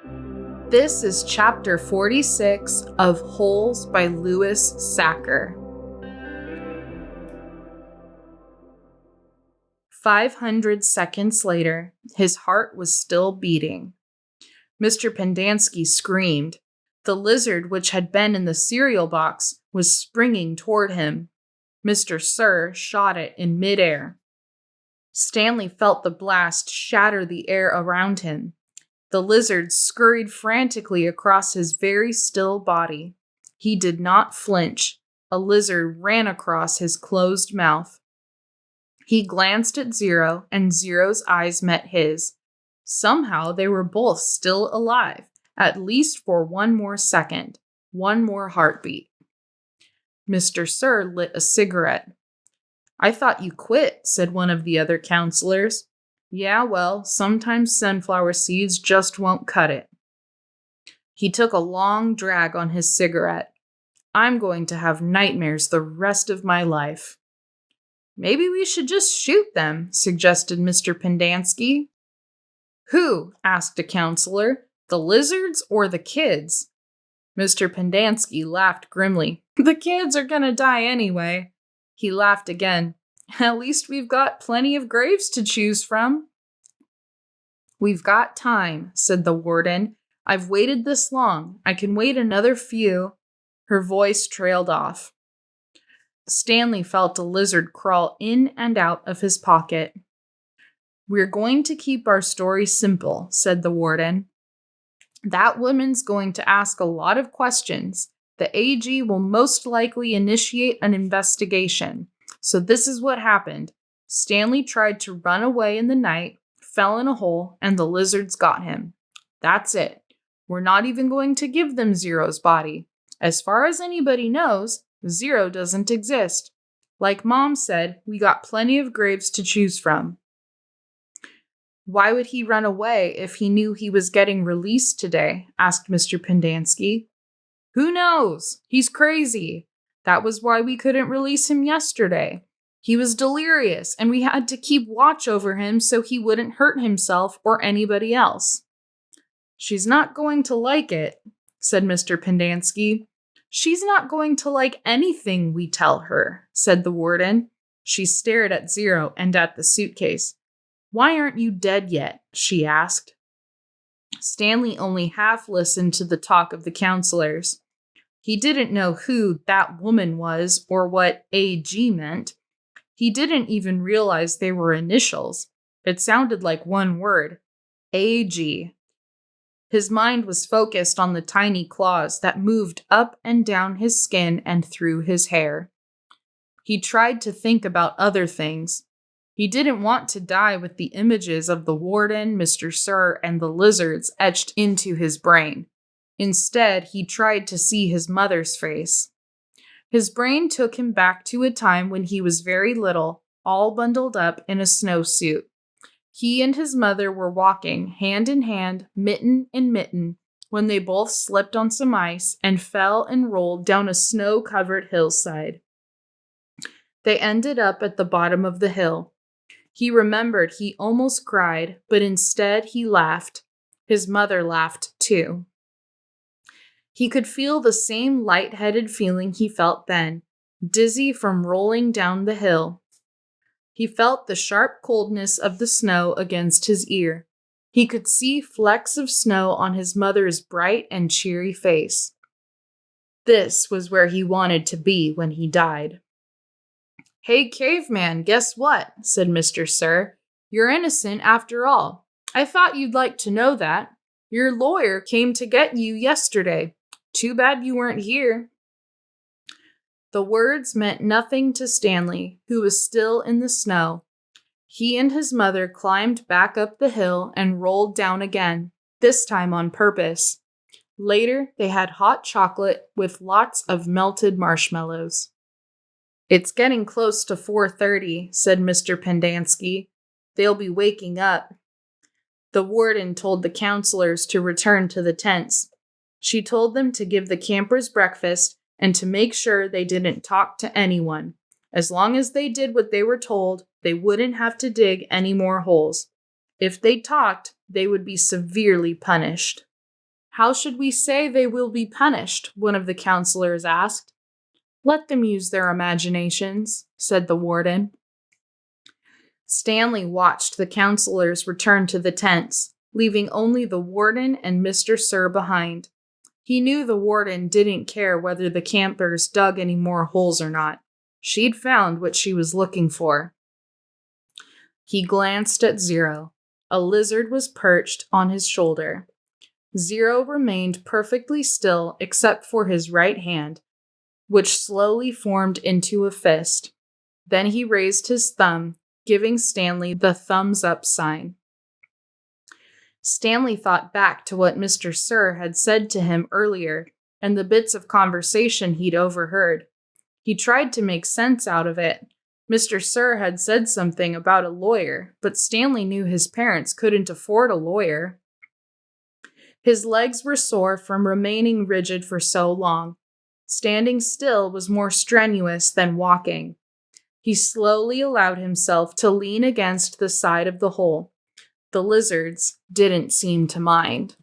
This is Chapter 46 of Holes by Louis Sachar. 500 seconds later, his heart was still beating. Mr. Pendanski screamed. The lizard which had been in the cereal box was springing toward him. Mr. Sir shot it in midair. Stanley felt the blast shatter the air around him. The lizard scurried frantically across his very still body. He did not flinch. A lizard ran across his closed mouth. He glanced at Zero, and Zero's eyes met his. Somehow they were both still alive, at least for one more second, one more heartbeat. Mr. Sir lit a cigarette. "I thought you quit," said one of the other counselors. "Yeah, well, sometimes sunflower seeds just won't cut it." He took a long drag on his cigarette. "I'm going to have nightmares the rest of my life." "Maybe we should just shoot them," suggested Mr. Pendanski. "Who?" asked a counselor. "The lizards or the kids?" Mr. Pendanski laughed grimly. "The kids are gonna die anyway." He laughed again. "At least we've got plenty of graves to choose from." "We've got time," said the warden. "I've waited this long. I can wait another few." Her voice trailed off. Stanley felt a lizard crawl in and out of his pocket. "We're going to keep our story simple," said the warden. "That woman's going to ask a lot of questions. The AG will most likely initiate an investigation. So this is what happened. Stanley tried to run away in the night, fell in a hole, and the lizards got him. That's it. We're not even going to give them Zero's body. As far as anybody knows, Zero doesn't exist. Like Mom said, we got plenty of graves to choose from." "Why would he run away if he knew he was getting released today?" asked Mr. Pendanski. "Who knows? He's crazy. That was why we couldn't release him yesterday. He was delirious, and we had to keep watch over him so he wouldn't hurt himself or anybody else." "She's not going to like it," said Mr. Pendanski. "She's not going to like anything we tell her," said the warden. She stared at Zero and at the suitcase. "Why aren't you dead yet?" she asked. Stanley only half listened to the talk of the counselors. He didn't know who that woman was or what AG meant. He didn't even realize they were initials. It sounded like one word. AG. His mind was focused on the tiny claws that moved up and down his skin and through his hair. He tried to think about other things. He didn't want to die with the images of the warden, Mr. Sir, and the lizards etched into his brain. Instead, he tried to see his mother's face. His brain took him back to a time when he was very little, all bundled up in a snowsuit. He and his mother were walking, hand in hand, mitten in mitten, when they both slipped on some ice and fell and rolled down a snow-covered hillside. They ended up at the bottom of the hill. He remembered he almost cried, but instead he laughed. His mother laughed too. He could feel the same light-headed feeling he felt then, dizzy from rolling down the hill. He felt the sharp coldness of the snow against his ear. He could see flecks of snow on his mother's bright and cheery face. This was where he wanted to be when he died. "Hey, caveman, guess what?" said Mr. Sir. "You're innocent after all. I thought you'd like to know that. Your lawyer came to get you yesterday. Too bad you weren't here." The words meant nothing to Stanley, who was still in the snow. He and his mother climbed back up the hill and rolled down again, this time on purpose. Later, they had hot chocolate with lots of melted marshmallows. "It's getting close to 4:30, said Mr. Pendanski. "They'll be waking up." The warden told the counselors to return to the tents. She told them to give the campers breakfast and to make sure they didn't talk to anyone. As long as they did what they were told, they wouldn't have to dig any more holes. If they talked, they would be severely punished. How should we say they will be punished? One of the counselors asked. Let them use their imaginations, said the warden. Stanley watched the counselors return to the tents, leaving only the warden and Mr. Sir behind. He knew the warden didn't care whether the campers dug any more holes or not. She'd found what she was looking for. He glanced at Zero. A lizard was perched on his shoulder. Zero remained perfectly still except for his right hand, which slowly formed into a fist. Then he raised his thumb, giving Stanley the thumbs up sign. Stanley thought back to what Mr. Sir had said to him earlier and the bits of conversation he'd overheard. He tried to make sense out of it. Mr. Sir had said something about a lawyer, but Stanley knew his parents couldn't afford a lawyer. His legs were sore from remaining rigid for so long. Standing still was more strenuous than walking. He slowly allowed himself to lean against the side of the hole. The lizards didn't seem to mind.